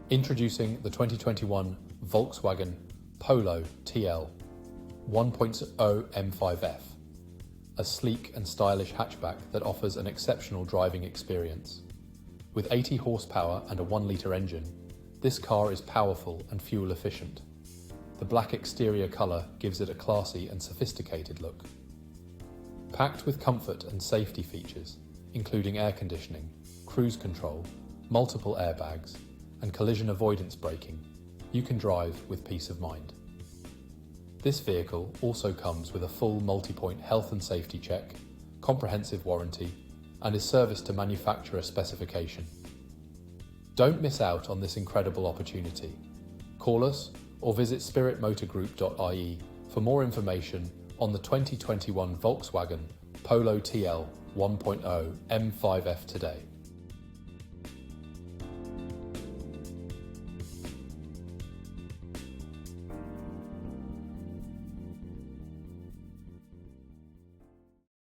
Introducing the 2021 Volkswagen Polo TL 1.0 M5F, a sleek and stylish hatchback that offers an exceptional driving experience. With 80 horsepower and a 1-litre engine, this car is powerful and fuel efficient. The black exterior colour gives it a classy and sophisticated look. Packed with comfort and safety features, including air conditioning, cruise control, multiple airbags, and collision avoidance braking, you can drive with peace of mind. This vehicle also comes with a full multi-point health and safety check, comprehensive warranty, and is serviced to manufacturer specification. Don't miss out on this incredible opportunity. Call us or visit spiritmotorgroup.ie for more information on the 2021 Volkswagen Polo TL 1.0 M5F today.